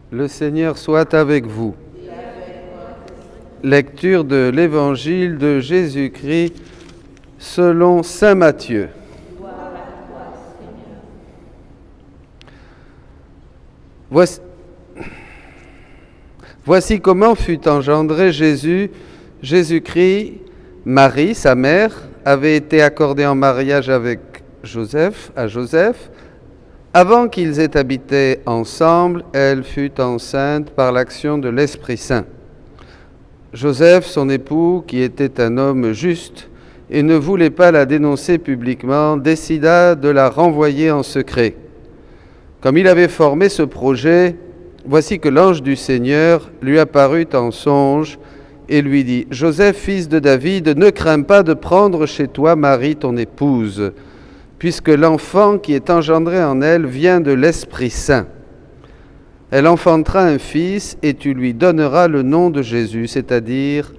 Le Seigneur soit avec vous. Lecture de l'Évangile de Jésus-Christ selon saint Matthieu. Voici comment fut engendré Jésus-Christ. Marie, sa mère, avait été accordée en mariage avec Joseph. Avant qu'ils aient habité ensemble, elle fut enceinte par l'action de l'Esprit Saint. Joseph, son époux, qui était un homme juste et ne voulait pas la dénoncer publiquement, décida de la renvoyer en secret. Comme il avait formé ce projet, voici que l'ange du Seigneur lui apparut en songe et lui dit : « Joseph, fils de David, ne crains pas de prendre chez toi Marie, ton épouse, puisque l'enfant qui est engendré en elle vient de l'Esprit Saint. Elle enfantera un fils et tu lui donneras le nom de Jésus, c'est-à-dire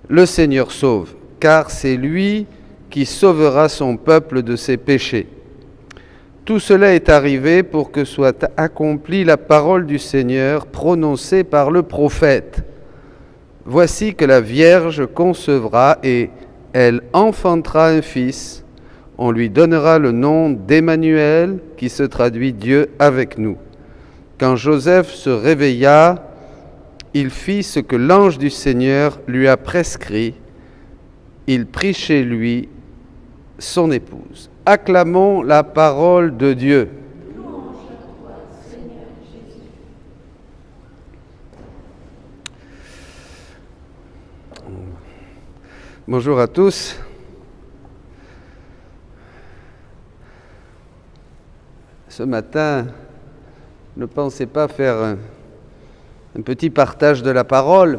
le Seigneur sauve, car c'est lui qui sauvera son peuple de ses péchés. Tout cela est arrivé pour que soit accomplie la parole du Seigneur prononcée par le prophète. Voici que la Vierge concevra et elle enfantera un fils. On lui donnera le nom d'Emmanuel, qui se traduit Dieu avec nous. Quand Joseph se réveilla, il fit ce que l'ange du Seigneur lui a prescrit. Il prit chez lui son épouse. » Acclamons la parole de Dieu. Louange à toi, Seigneur Jésus. Bonjour à tous. Ce matin, ne pensez pas faire un petit partage de la parole,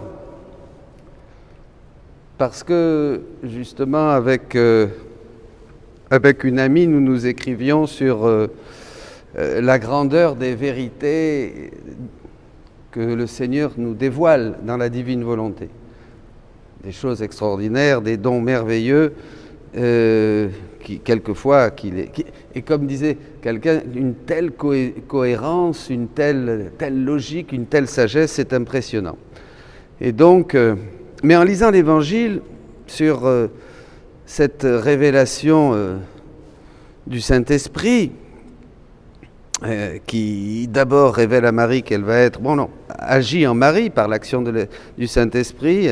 parce que justement avec une amie, nous nous écrivions sur la grandeur des vérités que le Seigneur nous dévoile dans la divine volonté. Des choses extraordinaires, des dons merveilleux, et comme disait quelqu'un, une telle cohérence, une telle logique, une telle sagesse, c'est impressionnant. Et donc, mais en lisant l'Évangile sur cette révélation du Saint-Esprit, qui d'abord révèle à Marie qu'elle va être, agit en Marie par l'action du Saint-Esprit,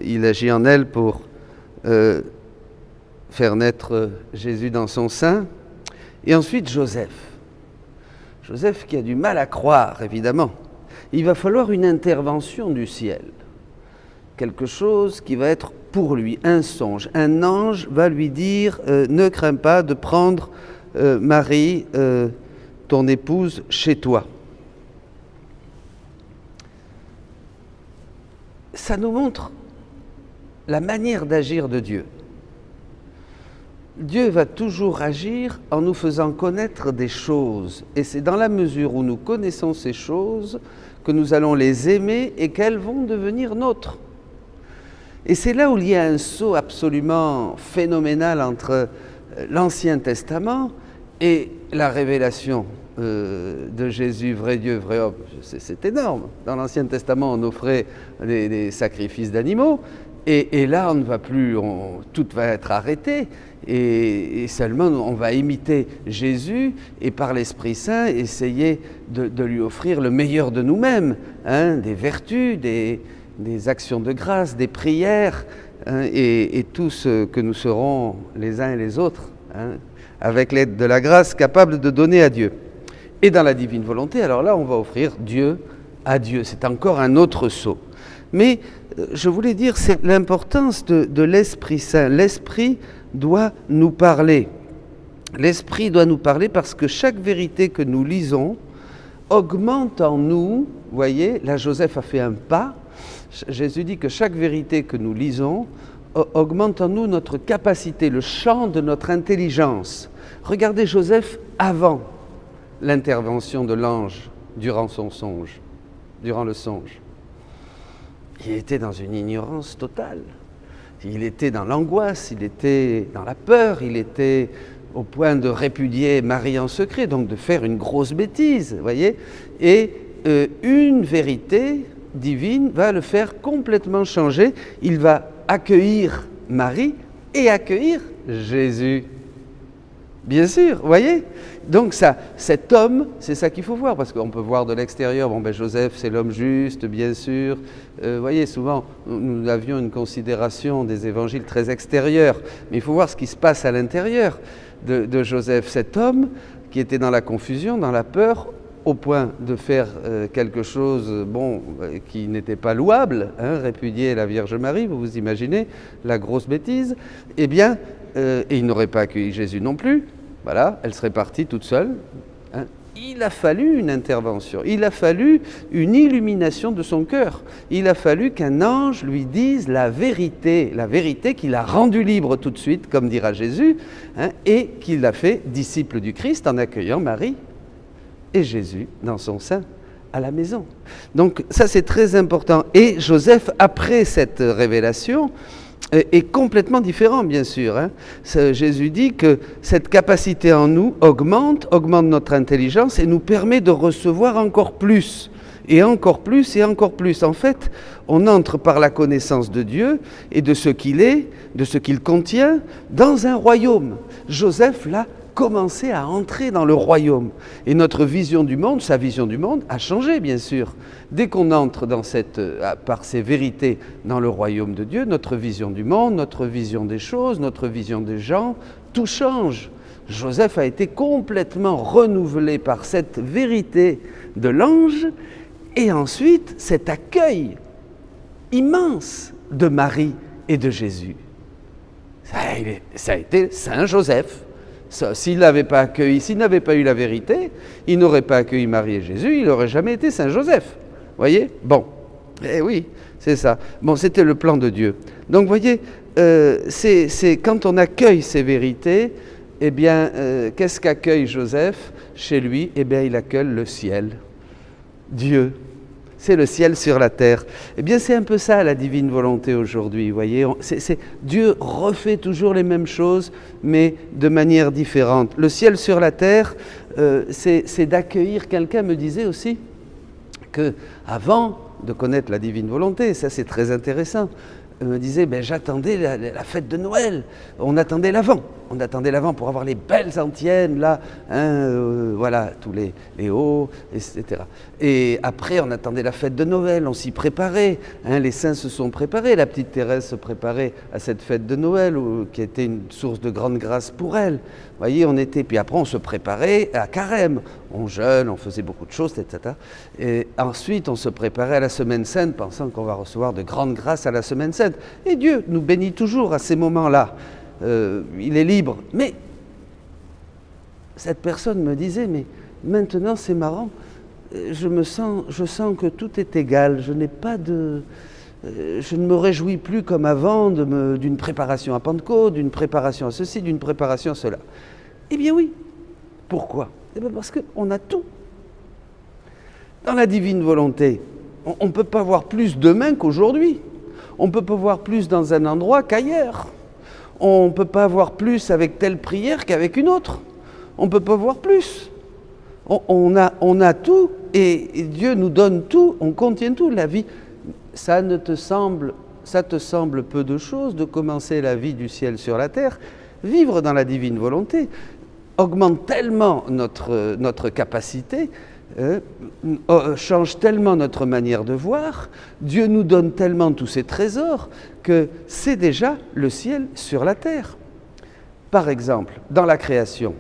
il agit en elle pour faire naître Jésus dans son sein. Et ensuite Joseph qui a du mal à croire, évidemment. Il va falloir une intervention du ciel, quelque chose qui va être pour lui un songe. Un ange va lui dire ne crains pas de prendre Marie, ton épouse, chez toi. Ça nous montre la manière d'agir de Dieu. Dieu va toujours agir en nous faisant connaître des choses. Et c'est dans la mesure où nous connaissons ces choses que nous allons les aimer et qu'elles vont devenir nôtres. Et c'est là où il y a un saut absolument phénoménal entre l'Ancien Testament et la révélation de Jésus, vrai Dieu, vrai homme. C'est énorme. Dans l'Ancien Testament, on offrait des sacrifices d'animaux. Et là, on ne va plus, tout va être arrêté, et seulement on va imiter Jésus et par l'Esprit Saint essayer de lui offrir le meilleur de nous-mêmes, des vertus, des actions de grâce, des prières, et tout ce que nous serons les uns et les autres, avec l'aide de la grâce, capables de donner à Dieu. Et dans la divine volonté, alors là, on va offrir Dieu à Dieu. C'est encore un autre saut. Mais je voulais dire, c'est l'importance de l'Esprit Saint. L'Esprit doit nous parler. L'Esprit doit nous parler parce que chaque vérité que nous lisons augmente en nous. Vous voyez, là Joseph a fait un pas. Jésus dit que chaque vérité que nous lisons augmente en nous notre capacité, le champ de notre intelligence. Regardez Joseph avant l'intervention de l'ange durant le songe. Il était dans une ignorance totale. Il était dans l'angoisse, il était dans la peur, il était au point de répudier Marie en secret, donc de faire une grosse bêtise, vous voyez. Et une vérité divine va le faire complètement changer. Il va accueillir Marie et accueillir Jésus. Bien sûr, vous voyez? Donc cet homme, c'est ça qu'il faut voir, parce qu'on peut voir de l'extérieur, Joseph c'est l'homme juste, bien sûr. Vous voyez, souvent nous avions une considération des évangiles très extérieure, mais il faut voir ce qui se passe à l'intérieur de Joseph, cet homme qui était dans la confusion, dans la peur, au point de faire quelque chose qui n'était pas louable, répudier la Vierge Marie, vous vous imaginez, la grosse bêtise, et il n'aurait pas accueilli Jésus non plus, voilà, elle serait partie toute seule. Il a fallu une intervention, il a fallu une illumination de son cœur, il a fallu qu'un ange lui dise la vérité qui l'a rendu libre tout de suite, comme dira Jésus, et qui l'a fait disciple du Christ en accueillant Marie et Jésus dans son sein à la maison. Donc ça c'est très important. Et Joseph, après cette révélation, est complètement différent, bien sûr. Jésus dit que cette capacité en nous augmente notre intelligence et nous permet de recevoir encore plus, et encore plus, et encore plus. En fait, on entre par la connaissance de Dieu et de ce qu'il est, de ce qu'il contient, dans un royaume. Joseph, là, commençait à entrer dans le royaume. Et notre vision du monde, sa vision du monde, a changé, bien sûr. Dès qu'on entre par ces vérités dans le royaume de Dieu, notre vision du monde, notre vision des choses, notre vision des gens, tout change. Joseph a été complètement renouvelé par cette vérité de l'ange et ensuite cet accueil immense de Marie et de Jésus. Ça a été Saint Joseph. S'il n'avait pas accueilli, s'il n'avait pas eu la vérité, il n'aurait pas accueilli Marie et Jésus, il n'aurait jamais été Saint Joseph. Voyez? Bon, oui, c'est ça. Bon, c'était le plan de Dieu. Donc, voyez, c'est quand on accueille ces vérités, qu'est-ce qu'accueille Joseph chez lui? Il accueille le ciel, Dieu. C'est le ciel sur la terre. C'est un peu ça la divine volonté aujourd'hui, vous voyez. Dieu refait toujours les mêmes choses, mais de manière différente. Le ciel sur la terre, c'est d'accueillir. Quelqu'un me disait aussi que avant de connaître la divine volonté, ça c'est très intéressant, me disait, j'attendais la fête de Noël, on attendait l'Avent pour avoir les belles antiennes, là, voilà, tous les hauts, etc. Et après, on attendait la fête de Noël, on s'y préparait, les saints se sont préparés, la petite Thérèse se préparait à cette fête de Noël, qui était une source de grande grâce pour elle. Vous voyez, puis après on se préparait à Carême, on jeûne, on faisait beaucoup de choses, etc. Et ensuite, on se préparait à la Semaine Sainte, pensant qu'on va recevoir de grandes grâces à la Semaine Sainte. Et Dieu nous bénit toujours à ces moments-là. Il est libre. Mais cette personne me disait, mais maintenant c'est marrant, je sens que tout est égal, je ne me réjouis plus comme avant d'une préparation à Pentecôte, d'une préparation à ceci, d'une préparation à cela. Eh bien oui. Pourquoi? Parce qu'on a tout. Dans la divine volonté, on ne peut pas voir plus demain qu'aujourd'hui. On ne peut pas voir plus dans un endroit qu'ailleurs. On ne peut pas voir plus avec telle prière qu'avec une autre. On ne peut pas voir plus. On a tout et Dieu nous donne tout, on contient tout. La vie, ça te semble peu de choses de commencer la vie du ciel sur la terre. Vivre dans la divine volonté augmente tellement notre capacité, change tellement notre manière de voir, Dieu nous donne tellement tous ces trésors que c'est déjà le ciel sur la terre. Par exemple, dans la création,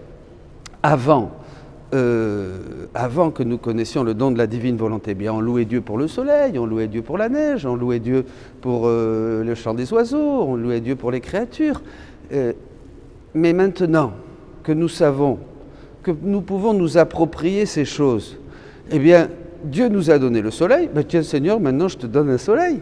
avant que nous connaissions le don de la divine volonté, on louait Dieu pour le soleil, on louait Dieu pour la neige, on louait Dieu pour le chant des oiseaux, on louait Dieu pour les créatures. Mais maintenant que nous savons que nous pouvons nous approprier ces choses, Dieu nous a donné le soleil, tiens Seigneur, maintenant je te donne un soleil.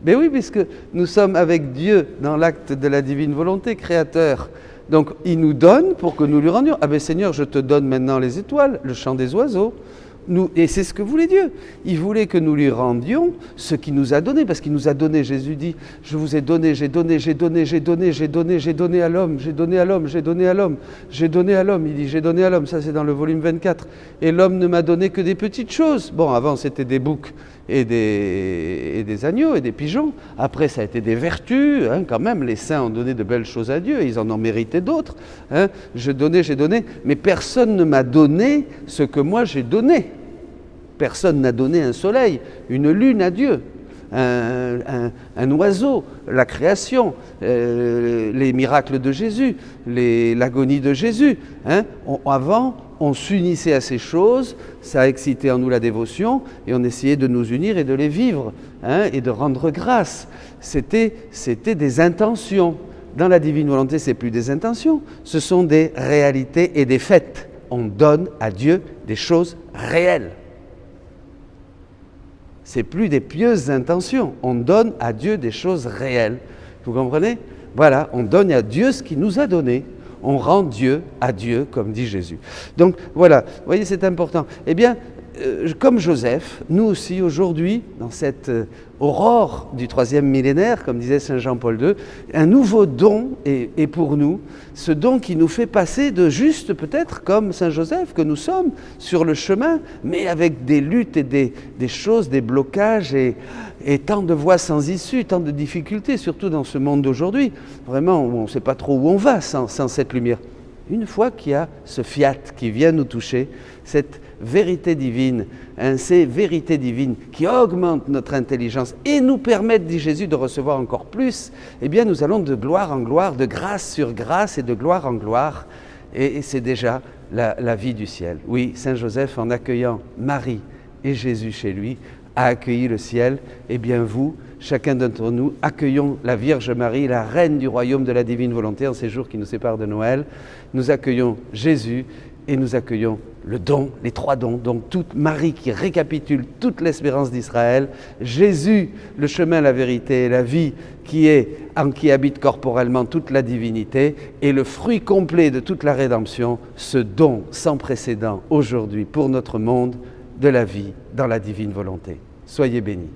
Oui, puisque nous sommes avec Dieu dans l'acte de la divine volonté créateur. Donc il nous donne pour que nous lui rendions. Seigneur, je te donne maintenant les étoiles, le chant des oiseaux. Et c'est ce que voulait Dieu. Il voulait que nous lui rendions ce qu'il nous a donné, parce qu'il nous a donné, Jésus dit, je vous ai donné, j'ai donné à l'homme, j'ai donné à l'homme, j'ai donné à l'homme, j'ai donné à l'homme, il dit, j'ai donné à l'homme, ça c'est dans le volume 24. Et l'homme ne m'a donné que des petites choses. Bon, avant c'était des boucs et des agneaux et des pigeons. Après ça a été des vertus, quand même, les saints ont donné de belles choses à Dieu, et ils en ont mérité d'autres. J'ai donné, mais personne ne m'a donné ce que moi j'ai donné. Personne n'a donné un soleil, une lune à Dieu, un oiseau, la création, les miracles de Jésus, l'agonie de Jésus. Avant, on s'unissait à ces choses, ça a excité en nous la dévotion, et on essayait de nous unir et de les vivre, et de rendre grâce. C'était des intentions. Dans la divine volonté, ce n'est plus des intentions, ce sont des réalités et des faits. On donne à Dieu des choses réelles. C'est plus des pieuses intentions, on donne à Dieu des choses réelles. Vous comprenez? Voilà, on donne à Dieu ce qu'il nous a donné. On rend Dieu à Dieu, comme dit Jésus. Donc voilà, vous voyez, c'est important. Eh bien, comme Joseph, nous aussi aujourd'hui, dans cette aurore du 3e millénaire, comme disait Saint Jean-Paul II, un nouveau don est pour nous, ce don qui nous fait passer de juste peut-être comme Saint Joseph que nous sommes sur le chemin, mais avec des luttes et des choses, des blocages et tant de voies sans issue, tant de difficultés, surtout dans ce monde d'aujourd'hui. Vraiment, on ne sait pas trop où on va sans cette lumière. Une fois qu'il y a ce fiat qui vient nous toucher, cette vérité divine, ces vérités divines qui augmentent notre intelligence et nous permettent, dit Jésus, de recevoir encore plus, eh bien nous allons de gloire en gloire, de grâce sur grâce et de gloire en gloire, et c'est déjà la vie du ciel. Oui, Saint Joseph, en accueillant Marie et Jésus chez lui, a accueilli le ciel. Eh bien vous, chacun d'entre nous, accueillons la Vierge Marie, la reine du royaume de la divine volonté, en ces jours qui nous séparent de Noël. Nous accueillons Jésus et nous accueillons le don, les 3 dons, donc toute Marie qui récapitule toute l'espérance d'Israël, Jésus, le chemin, la vérité et la vie, en qui habite corporellement toute la divinité, et le fruit complet de toute la rédemption, ce don sans précédent aujourd'hui pour notre monde de la vie dans la divine volonté. Soyez bénis.